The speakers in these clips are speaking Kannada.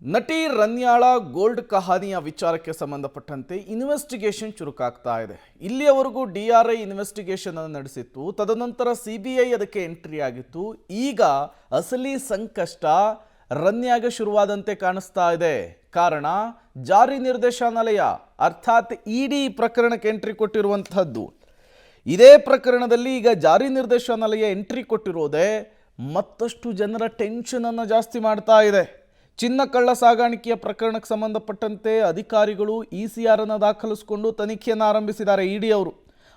ನಟಿ ರನ್ಯಾಳ ಗೋಲ್ಡ್ ಕಹಾನಿಯ ವಿಚಾರಕ್ಕೆ ಸಂಬಂಧಪಟ್ಟಂತೆ ಇನ್ವೆಸ್ಟಿಗೇಷನ್ ಚುರುಕಾಗ್ತಾ ಇದೆ. ಇಲ್ಲಿಯವರೆಗೂ DRI ಇನ್ವೆಸ್ಟಿಗೇಷನ್ ಅನ್ನು ನಡೆಸಿತ್ತು. ತದನಂತರ CBI ಅದಕ್ಕೆ ಎಂಟ್ರಿ ಆಗಿತ್ತು. ಈಗ ಅಸಲಿ ಸಂಕಷ್ಟ ರನ್ಯಾಗೆ ಶುರುವಾದಂತೆ ಕಾಣಿಸ್ತಾ ಇದೆ. ಕಾರಣ ಜಾರಿ ನಿರ್ದೇಶನಾಲಯ ಅರ್ಥಾತ್ ED ಪ್ರಕರಣಕ್ಕೆ ಎಂಟ್ರಿ ಕೊಟ್ಟಿರುವಂತಹದ್ದು. ಇದೇ ಪ್ರಕರಣದಲ್ಲಿ ಈಗ ಜಾರಿ ನಿರ್ದೇಶನಾಲಯ ಎಂಟ್ರಿ ಕೊಟ್ಟಿರೋದೇ ಮತ್ತಷ್ಟು ಜನರ ಟೆನ್ಷನ್ ಅನ್ನು ಜಾಸ್ತಿ ಮಾಡ್ತಾ ಇದೆ. ಚಿನ್ನ ಕಳ್ಳ ಸಾಗಾಣಿಕೆಯ ಪ್ರಕರಣಕ್ಕೆ ಸಂಬಂಧಪಟ್ಟಂತೆ ಅಧಿಕಾರಿಗಳು ECR ಅನ್ನು ದಾಖಲಿಸಿಕೊಂಡು ತನಿಖೆಯನ್ನು ಆರಂಭಿಸಿದ್ದಾರೆ. ED ಅವರು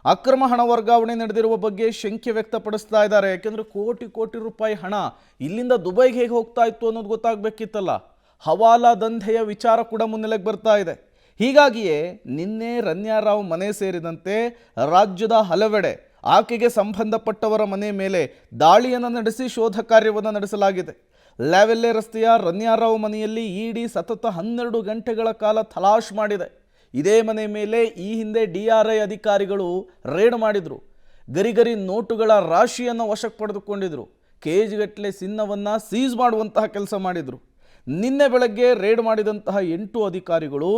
ಅಕ್ರಮ ಹಣ ವರ್ಗಾವಣೆ ನಡೆದಿರುವ ಬಗ್ಗೆ ಶಂಕೆ ವ್ಯಕ್ತಪಡಿಸ್ತಾ ಇದ್ದಾರೆ. ಯಾಕೆಂದರೆ ಕೋಟಿ ಕೋಟಿ ರೂಪಾಯಿ ಹಣ ಇಲ್ಲಿಂದ ದುಬೈಗೆ ಹೇಗೆ ಹೋಗ್ತಾ ಇತ್ತು ಅನ್ನೋದು ಗೊತ್ತಾಗಬೇಕಿತ್ತಲ್ಲ. ಹವಾಲಾ ದಂಧೆಯ ವಿಚಾರ ಕೂಡ ಮುನ್ನೆಲೆಗೆ ಬರ್ತಾ ಇದೆ. ಹೀಗಾಗಿಯೇ ನಿನ್ನೆ ರನ್ಯಾ ರಾವ್ ಮನೆ ಸೇರಿದಂತೆ ರಾಜ್ಯದ ಹಲವೆಡೆ ಆಕೆಗೆ ಸಂಬಂಧಪಟ್ಟವರ ಮನೆ ಮೇಲೆ ದಾಳಿಯನ್ನು ನಡೆಸಿ ಶೋಧ ಕಾರ್ಯವನ್ನು ನಡೆಸಲಾಗಿದೆ. ಲ್ಯಾವೆಲ್ಲೆ ರಸ್ತೆಯ ರನ್ಯಾ ರಾವ್ ಮನೆಯಲ್ಲಿ ED ಸತತ 12 ಗಂಟೆಗಳ ಕಾಲ ತಲಾಶ್ ಮಾಡಿದೆ. ಇದೇ ಮನೆ ಮೇಲೆ ಈ ಹಿಂದೆ DRI ಅಧಿಕಾರಿಗಳು ರೇಡ್ ಮಾಡಿದರು. ಗರಿಗರಿ ನೋಟುಗಳ ರಾಶಿಯನ್ನು ವಶಕ್ಕೆ ಪಡೆದುಕೊಂಡಿದ್ರು. ಕೇಜ್ಗಟ್ಟಲೆ ಚಿನ್ನವನ್ನು ಸೀಸ್ ಮಾಡುವಂತಹ ಕೆಲಸ ಮಾಡಿದರು. ನಿನ್ನೆ ಬೆಳಗ್ಗೆ ರೇಡ್ ಮಾಡಿದಂತಹ 8 ಅಧಿಕಾರಿಗಳು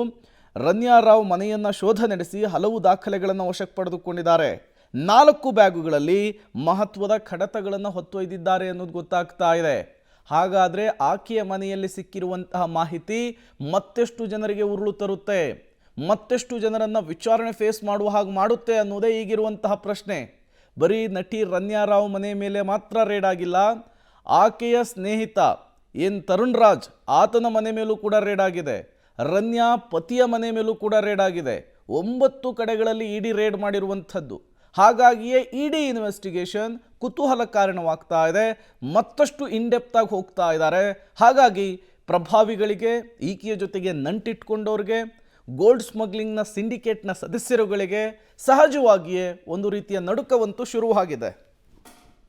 ರನ್ಯಾ ರಾವ್ ಮನೆಯನ್ನು ಶೋಧ ನಡೆಸಿ ಹಲವು ದಾಖಲೆಗಳನ್ನು ವಶಕ್ಕೆ ಪಡೆದುಕೊಂಡಿದ್ದಾರೆ. 4 ಬ್ಯಾಗುಗಳಲ್ಲಿ ಮಹತ್ವದ ಕಡತಗಳನ್ನು ಹೊತ್ತೊಯ್ದಿದ್ದಾರೆ ಅನ್ನೋದು ಗೊತ್ತಾಗ್ತಾ ಇದೆ. ಹಾಗಾದರೆ ಆಕೆಯ ಮನೆಯಲ್ಲಿ ಸಿಕ್ಕಿರುವಂತಹ ಮಾಹಿತಿ ಮತ್ತೆಷ್ಟು ಜನರಿಗೆ ಉರುಳು ತರುತ್ತೆ, ಮತ್ತೆಷ್ಟು ಜನರನ್ನು ವಿಚಾರಣೆ ಫೇಸ್ ಮಾಡುವ ಹಾಗೆ ಮಾಡುತ್ತೆ ಅನ್ನೋದೇ ಈಗಿರುವಂತಹ ಪ್ರಶ್ನೆ. ಬರೀ ನಟಿ ರನ್ಯಾ ರಾವ್ ಮನೆ ಮೇಲೆ ಮಾತ್ರ ರೇಡ್ ಆಗಿಲ್ಲ, ಆಕೆಯ ಸ್ನೇಹಿತ ತರುಣ್ ರಾಜ್ ಆತನ ಮನೆ ಮೇಲೂ ಕೂಡ ರೇಡ್ ಆಗಿದೆ. ರನ್ಯಾ ಪತಿಯ ಮನೆ ಮೇಲೂ ಕೂಡ ರೇಡ್ ಆಗಿದೆ. 9 ಕಡೆಗಳಲ್ಲಿ ED ರೇಡ್ ಮಾಡಿರುವಂಥದ್ದು. ಹಾಗಾಗಿಯೇ ED ಇನ್ವೆಸ್ಟಿಗೇಷನ್ ಕುತೂಹಲ ಕಾರಣವಾಗ್ತಾ ಇದೆ. ಮತ್ತಷ್ಟು ಇನ್ಡೆಪ್ತ್ ಆಗಿ ಹೋಗ್ತಾ ಇದ್ದಾರೆ. ಹಾಗಾಗಿ ಪ್ರಭಾವಿಗಳಿಗೆ, ಈಕೆಯ ಜೊತೆಗೆ ನಂಟಿಟ್ಕೊಂಡವ್ರಿಗೆ, ಗೋಲ್ಡ್ ಸ್ಮಗ್ಲಿಂಗ್ನ ಸಿಂಡಿಕೇಟ್ನ ಸದಸ್ಯರುಗಳಿಗೆ ಸಹಜವಾಗಿಯೇ ಒಂದು ರೀತಿಯ ನಡುಕವಂತೂ ಶುರುವಾಗಿದೆ.